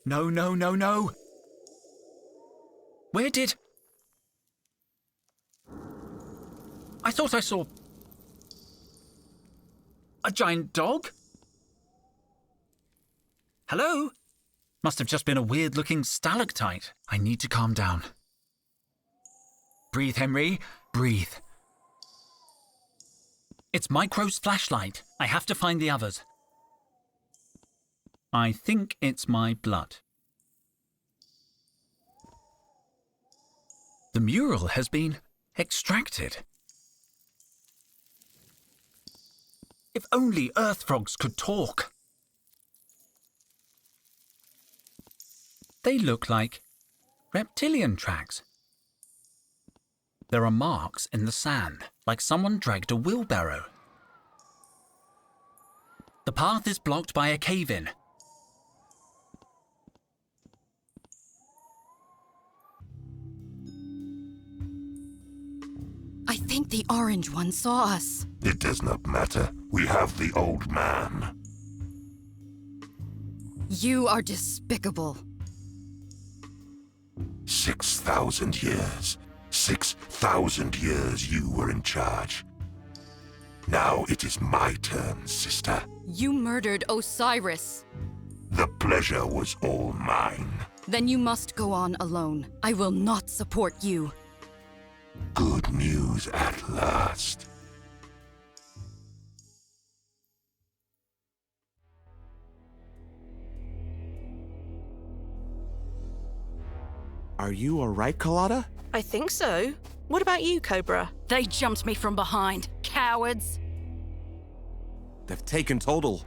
No, no, no, no! Where did... I thought I saw... a giant dog? Hello? Must have just been a weird-looking stalactite. I need to calm down. Breathe, Henry. Breathe. It's Micro's flashlight. I have to find the others. I think it's my blood. The mural has been extracted. If only earth frogs could talk. They look like reptilian tracks. There are marks in the sand, like someone dragged a wheelbarrow. The path is blocked by a cave-in. I think the orange one saw us. It does not matter. We have the old man. You are despicable. 6,000 years. 6,000 years you were in charge. Now it is my turn, sister. You murdered Osiris. The pleasure was all mine. Then you must go on alone. I will not support you. Good news at last. Are you alright, Colada? I think so. What about you, Cobra? They jumped me from behind. Cowards. They've taken Total.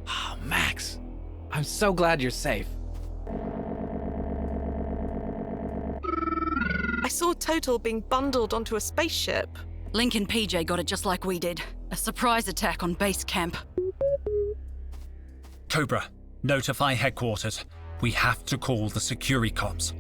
Oh, Max. I'm so glad you're safe. I saw Total being bundled onto a spaceship. Link and PJ got it just like we did. A surprise attack on base camp. Cobra, notify headquarters. We have to call the security cops.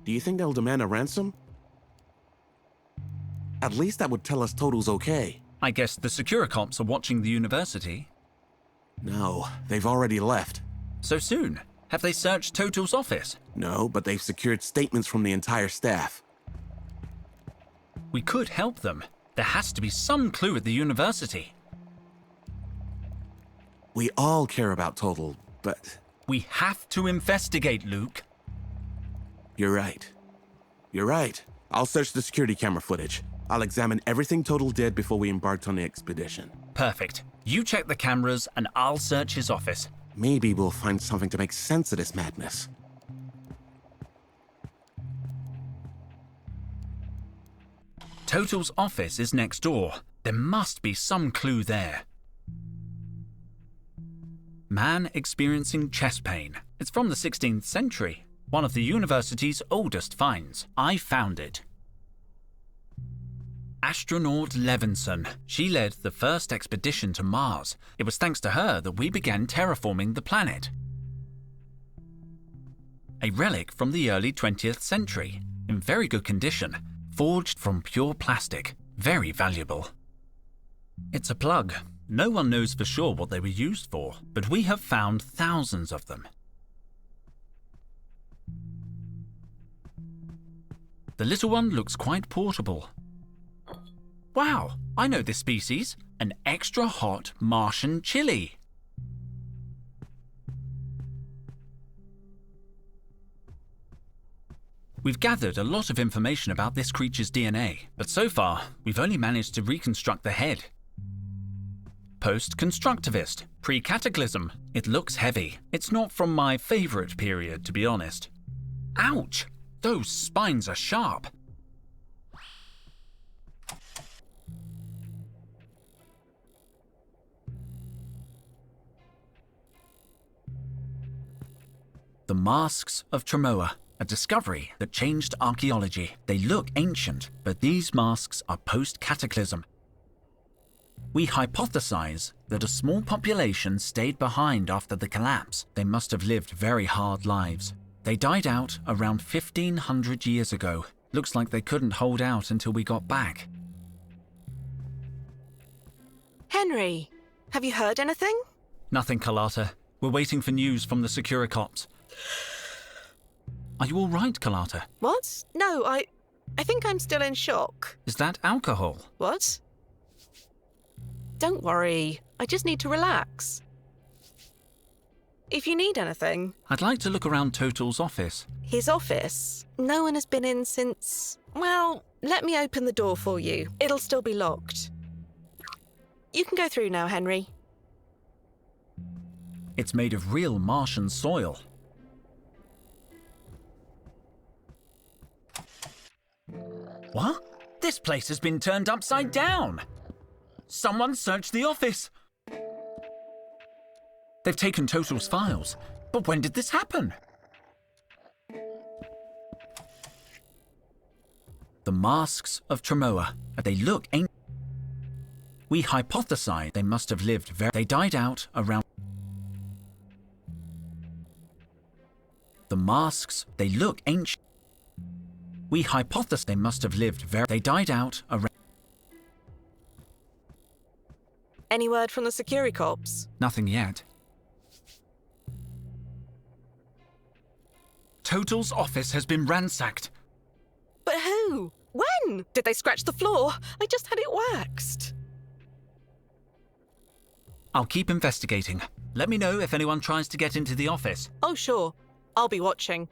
Do you think they'll demand a ransom? At least that would tell us Total's okay. I guess the Securicops are watching the university. No, they've already left. So soon? Have they searched Total's office? No, but they've secured statements from the entire staff. We could help them. There has to be some clue at the university. We all care about Total, but... We have to investigate, Luke. You're right. You're right. I'll search the security camera footage. I'll examine everything Total did before we embarked on the expedition. Perfect. You check the cameras and I'll search his office. Maybe we'll find something to make sense of this madness. Total's office is next door. There must be some clue there. Man experiencing chest pain. It's from the 16th century. One of the university's oldest finds. I found it. Astronaut Levinson. She led the first expedition to Mars. It was thanks to her that we began terraforming the planet. A relic from the early 20th century, in very good condition, forged from pure plastic, very valuable. It's a plug. No one knows for sure what they were used for, but we have found thousands of them. The little one looks quite portable. Wow, I know this species. An extra hot Martian chili. We've gathered a lot of information about this creature's DNA, but so far, we've only managed to reconstruct the head. post-constructivist, pre-cataclysm. It looks heavy. It's not from my favourite period, to be honest. Ouch! Those spines are sharp. The Masks of Tremoa, a discovery that changed archaeology. They look ancient, but these masks are post-cataclysm. We hypothesize that a small population stayed behind after the collapse. They must have lived very hard lives. They died out around 1500 years ago. Looks like they couldn't hold out until we got back. Henry, have you heard anything? Nothing, Carlotta. We're waiting for news from the Securicops. Are you all right, Carlotta? What? No, I think I'm still in shock. Is that alcohol? What? Don't worry. I just need to relax. If you need anything... I'd like to look around Total's office. His office? No one has been in since... Well, let me open the door for you. It'll still be locked. You can go through now, Henry. It's made of real Martian soil. What? This place has been turned upside down. Someone searched the office. They've taken Total's files. But when did this happen? The Masks of Tremoa. They look ancient. We hypothesize they must have lived They died out around... The masks, they look ancient. We hypothesize they must have lived They died out around... Any word from the Securicops? Nothing yet. Total's office has been ransacked. But who? When? Did they scratch the floor? I just had it waxed. I'll keep investigating. Let me know if anyone tries to get into the office. Oh, sure. I'll be watching.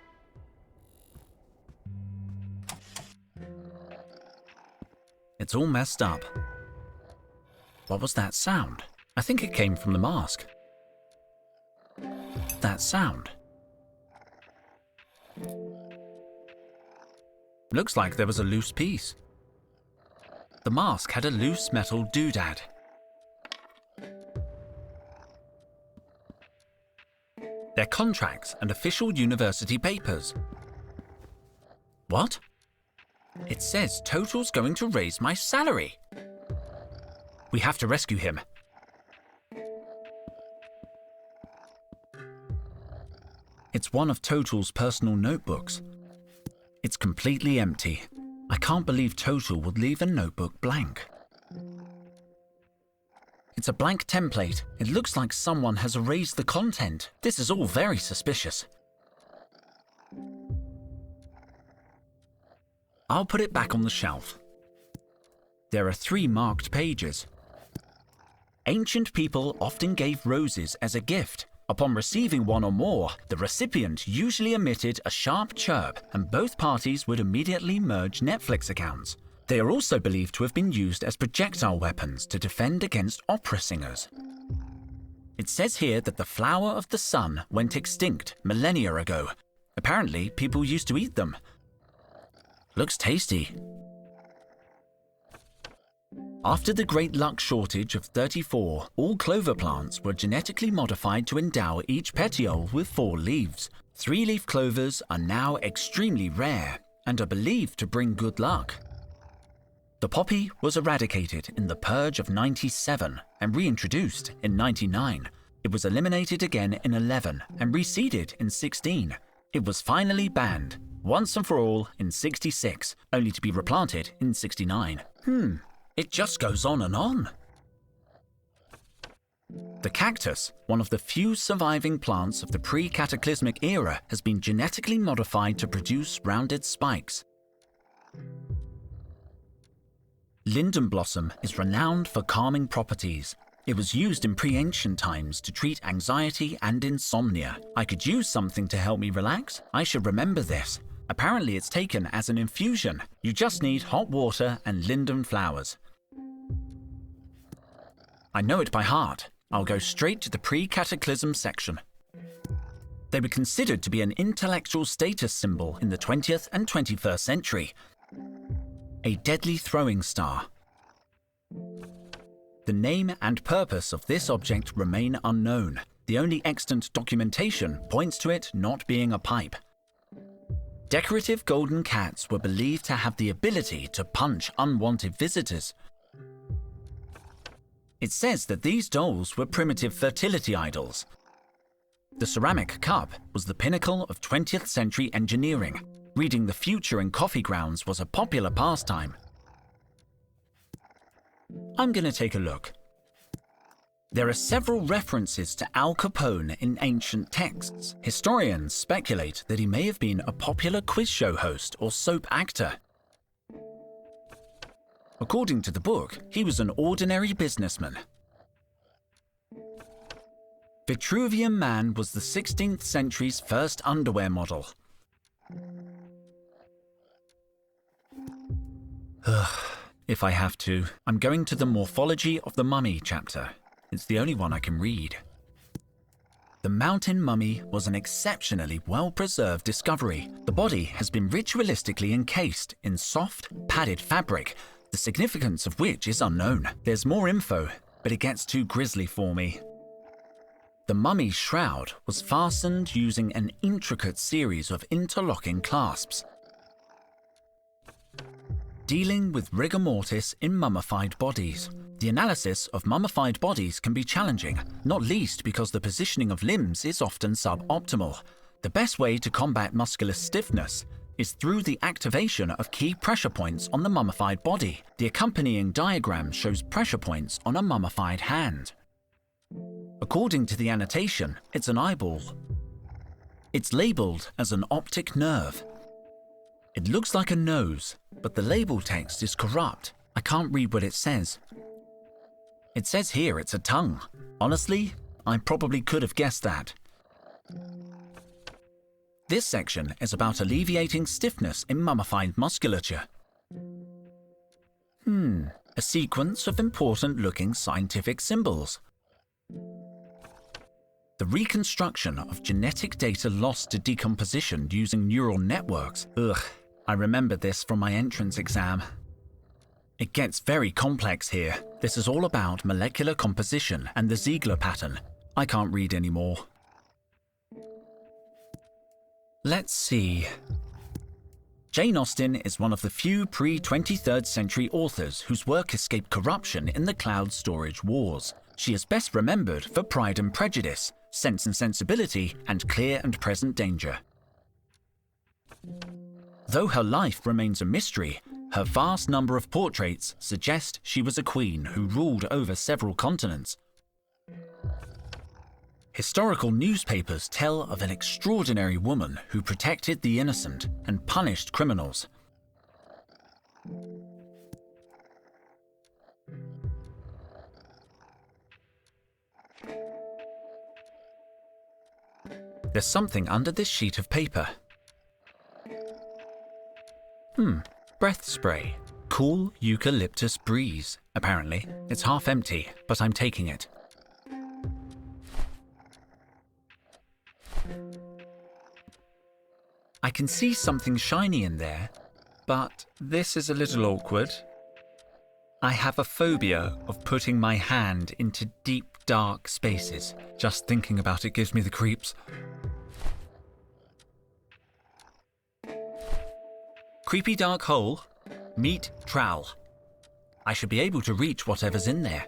It's all messed up. What was that sound? I think it came from the mask. That sound. Looks like there was a loose piece. The mask had a loose metal doodad. Their contracts and official university papers. What? It says Total's going to raise my salary. We have to rescue him. It's one of Total's personal notebooks. It's completely empty. I can't believe Total would leave a notebook blank. It's a blank template. It looks like someone has erased the content. This is all very suspicious. I'll put it back on the shelf. There are 3 marked pages. Ancient people often gave roses as a gift. Upon receiving one or more, the recipient usually emitted a sharp chirp, and both parties would immediately merge Netflix accounts. They are also believed to have been used as projectile weapons to defend against opera singers. It says here that the flower of the sun went extinct millennia ago. Apparently, people used to eat them. Looks tasty. After the Great Luck Shortage of 34, all clover plants were genetically modified to endow each petiole with 4 leaves. 3-leaf clovers are now extremely rare and are believed to bring good luck. The poppy was eradicated in the Purge of 97 and reintroduced in 99. It was eliminated again in 11 and reseeded in 16. It was finally banned, once and for all, in 66, only to be replanted in 69. It just goes on and on. The cactus, one of the few surviving plants of the pre-cataclysmic era, has been genetically modified to produce rounded spikes. Linden blossom is renowned for calming properties. It was used in pre-ancient times to treat anxiety and insomnia. I could use something to help me relax. I should remember this. Apparently it's taken as an infusion. You just need hot water and linden flowers. I know it by heart. I'll go straight to the pre-cataclysm section. They were considered to be an intellectual status symbol in the 20th and 21st century. A deadly throwing star. The name and purpose of this object remain unknown. The only extant documentation points to it not being a pipe. Decorative golden cats were believed to have the ability to punch unwanted visitors. It says that these dolls were primitive fertility idols. The ceramic cup was the pinnacle of 20th century engineering. Reading the future in coffee grounds was a popular pastime. I'm going to take a look. There are several references to Al Capone in ancient texts. Historians speculate that he may have been a popular quiz show host or soap actor. According to the book, he was an ordinary businessman. Vitruvian Man was the 16th century's first underwear model. If I have to, I'm going to the Morphology of the Mummy chapter. It's the only one I can read. The mountain mummy was an exceptionally well-preserved discovery. The body has been ritualistically encased in soft, padded fabric, the significance of which is unknown. There's more info, but it gets too grisly for me. The mummy's shroud was fastened using an intricate series of interlocking clasps. Dealing with rigor mortis in mummified bodies. The analysis of mummified bodies can be challenging, not least because the positioning of limbs is often suboptimal. The best way to combat muscular stiffness is through the activation of key pressure points on the mummified body. The accompanying diagram shows pressure points on a mummified hand. According to the annotation, it's an eyeball. It's labeled as an optic nerve. It looks like a nose, but the label text is corrupt. I can't read what it says. It says here it's a tongue. Honestly, I probably could have guessed that. This section is about alleviating stiffness in mummified musculature. A sequence of important-looking scientific symbols. The reconstruction of genetic data lost to decomposition using neural networks. I remember this from my entrance exam. It gets very complex here. This is all about molecular composition and the Ziegler pattern. I can't read anymore. Let's see. Jane Austen is one of the few pre-23rd century authors whose work escaped corruption in the cloud storage wars. She is best remembered for Pride and Prejudice, Sense and Sensibility, and Clear and Present Danger. Though her life remains a mystery, her vast number of portraits suggest she was a queen who ruled over several continents. Historical newspapers tell of an extraordinary woman who protected the innocent and punished criminals. There's something under this sheet of paper. Breath spray. Cool eucalyptus breeze. Apparently, it's half empty, but I'm taking it. I can see something shiny in there, but this is a little awkward. I have a phobia of putting my hand into deep, dark spaces. Just thinking about it gives me the creeps. Creepy dark hole. Meet trowel. I should be able to reach whatever's in there.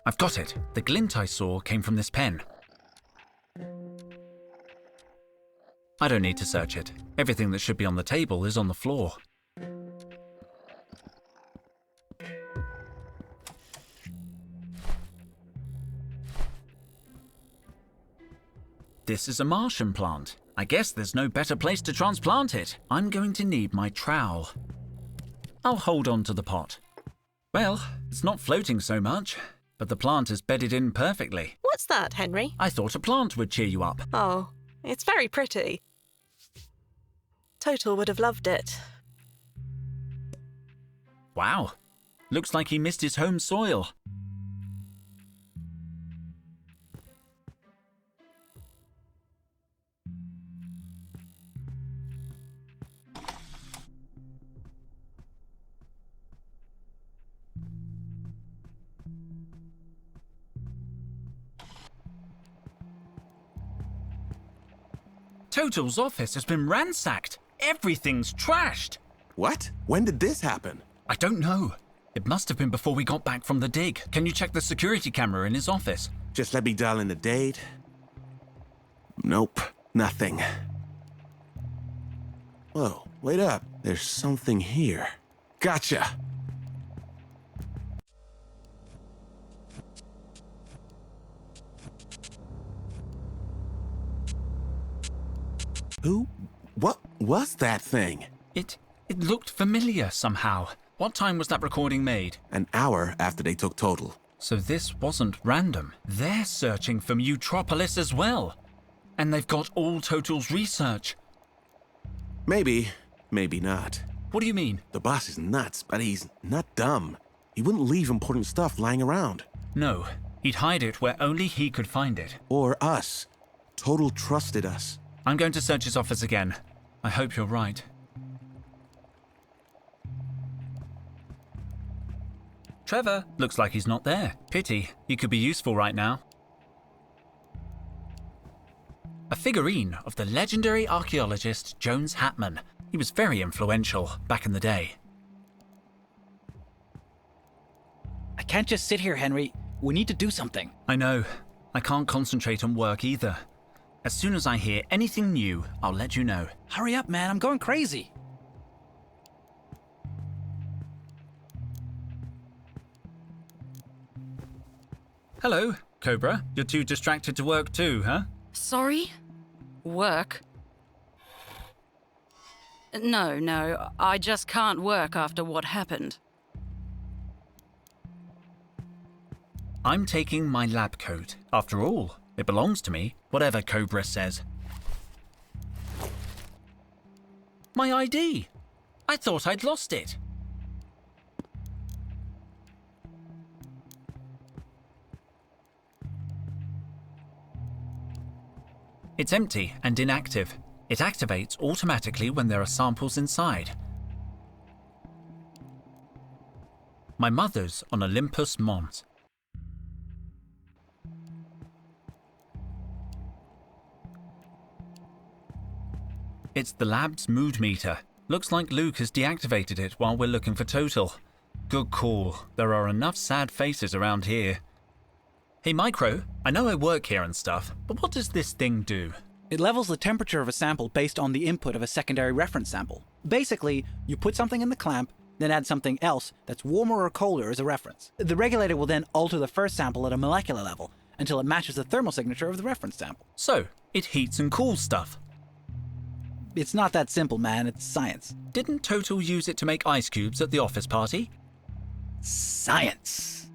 I've got it. The glint I saw came from this pen. I don't need to search it. Everything that should be on the table is on the floor. This is a Martian plant. I guess there's no better place to transplant it. I'm going to need my trowel. I'll hold on to the pot. Well, it's not floating so much, but the plant is bedded in perfectly. What's that, Henry? I thought a plant would cheer you up. Oh, it's very pretty. Total would have loved it. Wow. Looks like he missed his home soil. Total's office has been ransacked. Everything's trashed. What? When did this happen? I don't know. It must have been before we got back from the dig. Can you check the security camera in his office? Just let me dial in the date. Nope, nothing. Whoa, wait up. There's something here. Gotcha! What was that thing? It looked familiar somehow. What time was that recording made? An hour after they took Total. So this wasn't random. They're searching for Mutropolis as well. And they've got all Total's research. Maybe, maybe not. What do you mean? The boss is nuts, but he's not dumb. He wouldn't leave important stuff lying around. No, he'd hide it where only he could find it. Or us. Total trusted us. I'm going to search his office again. I hope you're right. Trevor, looks like he's not there. Pity, he could be useful right now. A figurine of the legendary archaeologist Jones Hatman. He was very influential back in the day. I can't just sit here, Henry. We need to do something. I know. I can't concentrate on work either. As soon as I hear anything new, I'll let you know. Hurry up, man. I'm going crazy. Hello, Cobra. You're too distracted to work too, huh? Sorry? Work? No, I just can't work after what happened. I'm taking my lab coat. After all, it belongs to me, whatever Cobra says. My ID! I thought I'd lost it. It's empty and inactive. It activates automatically when there are samples inside. My mother's on Olympus Mons. It's the lab's mood meter. Looks like Luke has deactivated it while we're looking for Total. Good call. There are enough sad faces around here. Hey Micro, I know I work here and stuff, but what does this thing do? It levels the temperature of a sample based on the input of a secondary reference sample. Basically, you put something in the clamp, then add something else that's warmer or colder as a reference. The regulator will then alter the first sample at a molecular level until it matches the thermal signature of the reference sample. So, it heats and cools stuff. It's not that simple, man. It's science. Didn't Total use it to make ice cubes at the office party? Science!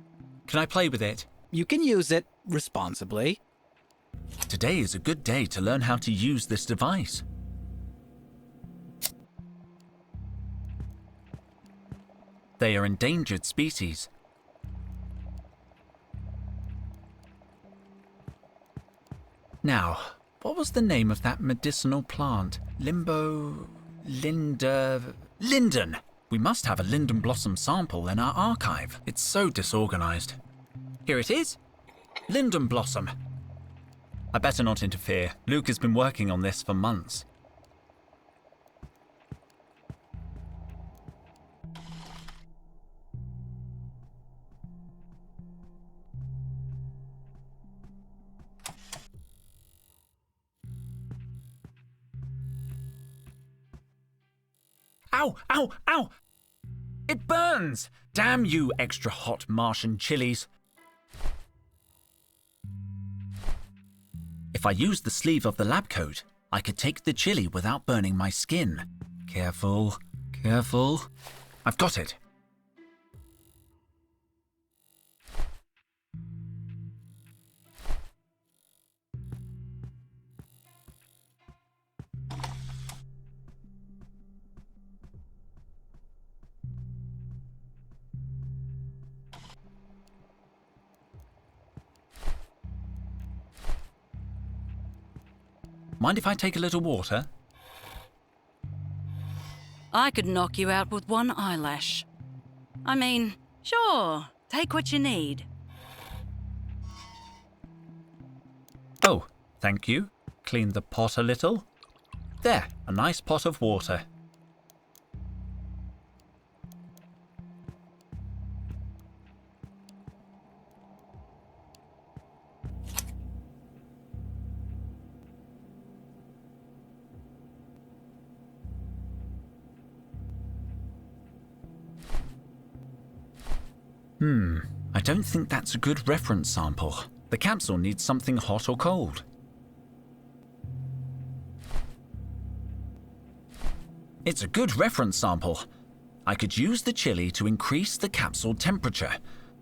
Can I play with it? You can use it responsibly. Today is a good day to learn how to use this device. They are endangered species. Now, what was the name of that medicinal plant? Linden. We must have a linden blossom sample in our archive. It's so disorganized. Here it is. Linden blossom. I better not interfere. Luke has been working on this for months. Ow, ow, ow! It burns! Damn you extra hot Martian chilies. If I used the sleeve of the lab coat, I could take the chili without burning my skin. Careful, careful. I've got it. Mind if I take a little water? I could knock you out with one eyelash. I mean, sure, take what you need. Oh, thank you. Clean the pot a little. There, a nice pot of water. I don't think that's a good reference sample. The capsule needs something hot or cold. It's a good reference sample. I could use the chili to increase the capsule temperature,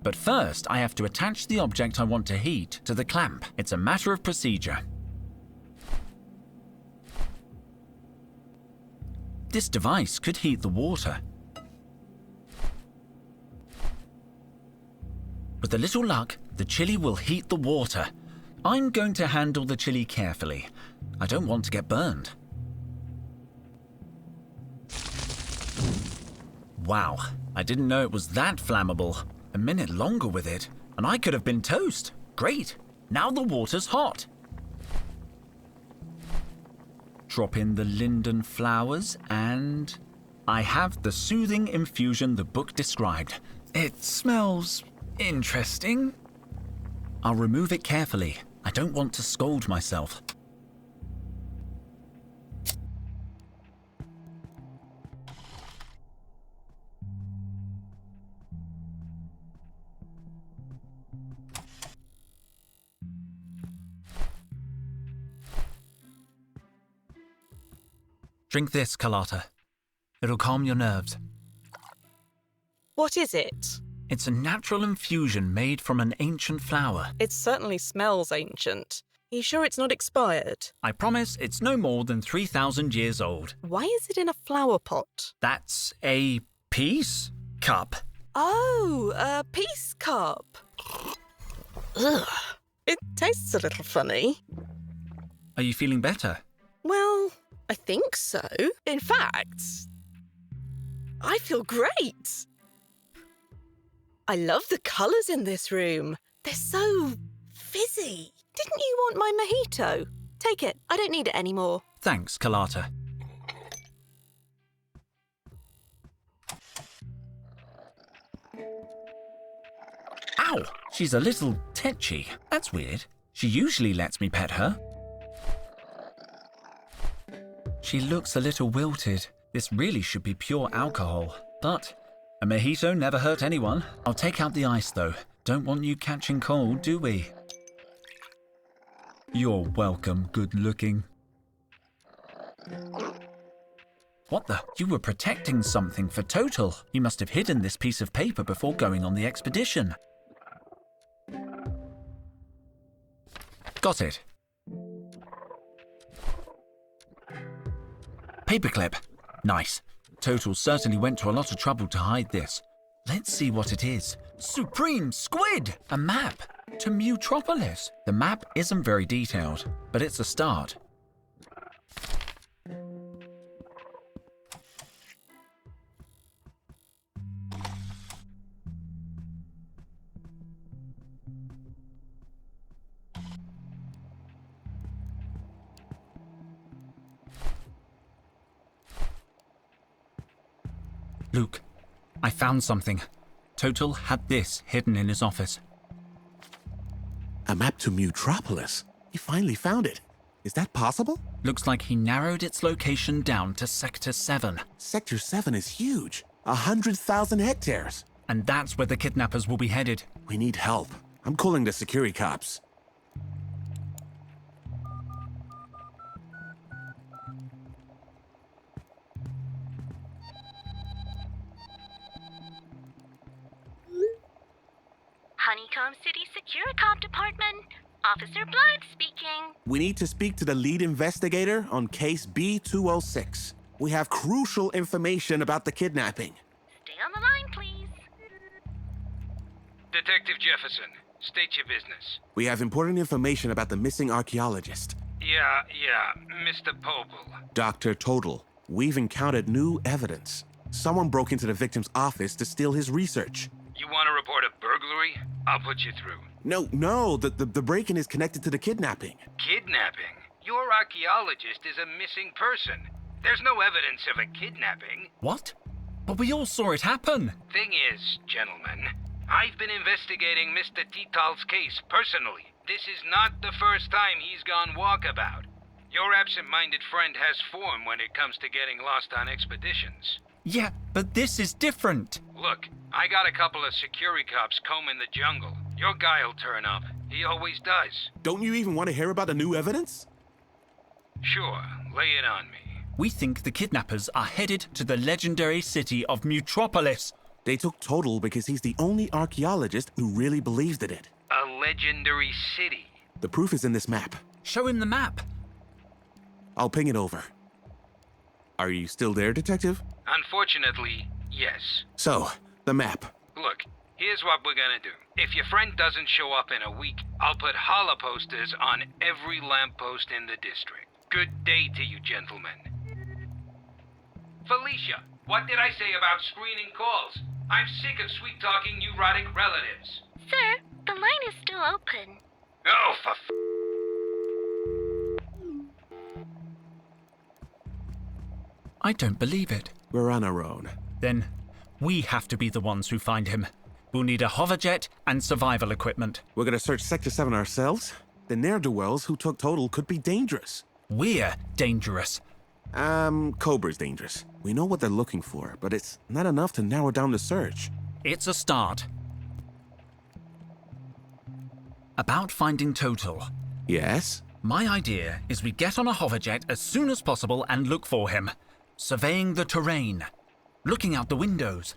but first I have to attach the object I want to heat to the clamp. It's a matter of procedure. This device could heat the water. With a little luck, the chili will heat the water. I'm going to handle the chili carefully. I don't want to get burned. Wow, I didn't know it was that flammable. A minute longer with it, and I could have been toast. Great, now the water's hot. Drop in the linden flowers and I have the soothing infusion the book described. It smells interesting. I'll remove it carefully. I don't want to scold myself. Drink this, Carlotta. It'll calm your nerves. What is it? It's a natural infusion made from an ancient flower. It certainly smells ancient. Are you sure it's not expired? I promise it's no more than 3,000 years old. Why is it in a flower pot? That's a peace cup. Oh, a peace cup. Ugh. It tastes a little funny. Are you feeling better? Well, I think so. In fact, I feel great. I love the colours in this room. They're so fizzy. Didn't you want my mojito? Take it. I don't need it anymore. Thanks, Carlotta. Ow! She's a little tetchy. That's weird. She usually lets me pet her. She looks a little wilted. This really should be pure alcohol. But a mojito never hurt anyone. I'll take out the ice though. Don't want you catching cold, do we? You're welcome, good looking. What the? You were protecting something for Total. You must have hidden this piece of paper before going on the expedition. Got it. Paperclip. Nice. Total certainly went to a lot of trouble to hide this. Let's see what it is. Supreme Squid! A map to Mutropolis. The map isn't very detailed, but it's a start. Luke, I found something. Total had this hidden in his office. A map to Mutropolis? He finally found it. Is that possible? Looks like he narrowed its location down to Sector 7. Sector 7 is huge. 100,000 hectares. And that's where the kidnappers will be headed. We need help. I'm calling the security cops. Honeycomb City Securicom Department. Officer Blythe speaking. We need to speak to the lead investigator on case B206. We have crucial information about the kidnapping. Stay on the line, please. Detective Jefferson, state your business. We have important information about the missing archaeologist. Yeah, Mr. Popel. Dr. Total. We've encountered new evidence. Someone broke into the victim's office to steal his research. You want to report a burglary? I'll put you through. No, the break-in is connected to the kidnapping. Kidnapping? Your archaeologist is a missing person. There's no evidence of a kidnapping. What? But we all saw it happen. Thing is, gentlemen, I've been investigating Mr. Tital's case personally. This is not the first time he's gone walkabout. Your absent-minded friend has form when it comes to getting lost on expeditions. Yeah, but this is different. Look, I got a couple of security cops combing the jungle. Your guy'll turn up. He always does. Don't you even want to hear about the new evidence? Sure, lay it on me. We think the kidnappers are headed to the legendary city of Mutropolis. They took Total because he's the only archaeologist who really believes in it. A legendary city. The proof is in this map. Show him the map. I'll ping it over. Are you still there, Detective? Unfortunately, yes. So, the map. Look, here's what we're gonna do. If your friend doesn't show up in a week, I'll put holla posters on every lamppost in the district. Good day to you, gentlemen. Felicia, what did I say about screening calls? I'm sick of sweet-talking neurotic relatives. Sir, the line is still open. Oh, for I don't believe it. We're on our own. Then we have to be the ones who find him. We'll need a hoverjet and survival equipment. We're gonna search Sector 7 ourselves? The ne'er-do-wells who took Total could be dangerous. We're dangerous. Cobra's dangerous. We know what they're looking for, but it's not enough to narrow down the search. It's a start. About finding Total. Yes? My idea is we get on a hoverjet as soon as possible and look for him. Surveying the terrain. Looking out the windows.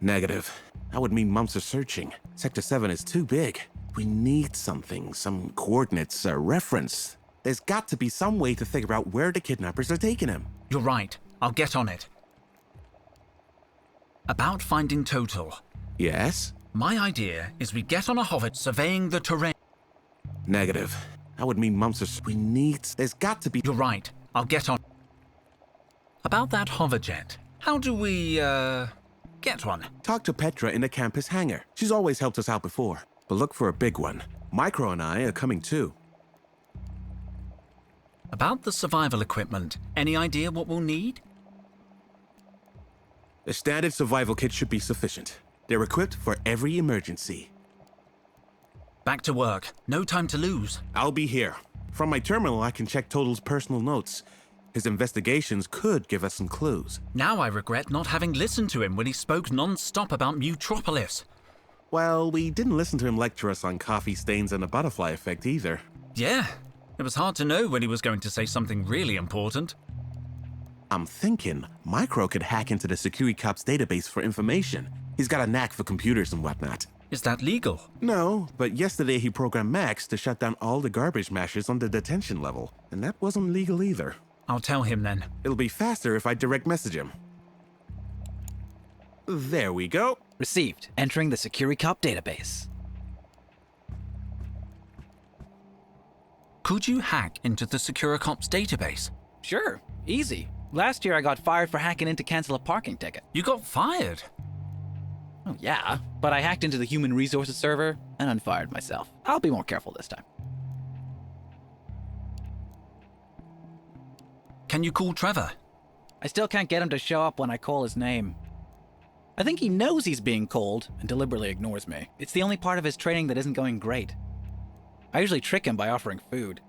Negative. That would mean months of searching. Sector 7 is too big. We need something, some coordinates, a reference. There's got to be some way to figure out where the kidnappers are taking him. You're right. I'll get on it. About finding Total. Yes? My idea is we get on a hoverjet surveying the terrain. Negative. That would mean months of... We need... There's got to be... You're right. I'll get on. About that hoverjet. How do we, get one? Talk to Petra in the campus hangar. She's always helped us out before. But look for a big one. Micro and I are coming too. About the survival equipment. Any idea what we'll need? The standard survival kit should be sufficient. They're equipped for every emergency. Back to work. No time to lose. I'll be here. From my terminal, I can check Total's personal notes. His investigations could give us some clues. Now I regret not having listened to him when he spoke non-stop about Mutropolis. Well, we didn't listen to him lecture us on coffee stains and the butterfly effect either. Yeah, it was hard to know when he was going to say something really important. I'm thinking Micro could hack into the security cops database for information. He's got a knack for computers and whatnot. Is that legal? No, but yesterday he programmed Max to shut down all the garbage mashers on the detention level, and that wasn't legal either. I'll tell him then. It'll be faster if I direct message him. There we go. Received. Entering the Security Cop database. Could you hack into the Securicops database? Sure. Easy. Last year I got fired for hacking in to cancel a parking ticket. You got fired? Oh yeah, but I hacked into the human resources server and unfired myself. I'll be more careful this time. Can you call Trevor? I still can't get him to show up when I call his name. I think he knows he's being called and deliberately ignores me. It's the only part of his training that isn't going great. I usually trick him by offering food.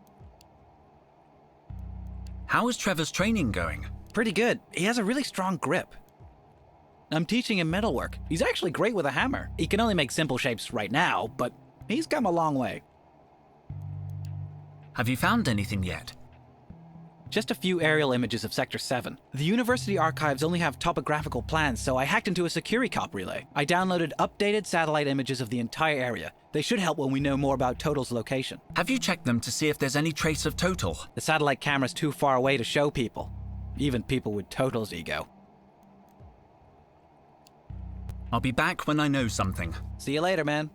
How is Trevor's training going? Pretty good. He has a really strong grip. I'm teaching him metalwork. He's actually great with a hammer. He can only make simple shapes right now, but he's come a long way. Have you found anything yet? Just a few aerial images of Sector 7. The university archives only have topographical plans, so I hacked into a Security Cop relay. I downloaded updated satellite images of the entire area. They should help when we know more about Total's location. Have you checked them to see if there's any trace of Total? The satellite camera's too far away to show people. Even people with Total's ego. I'll be back when I know something. See you later, man.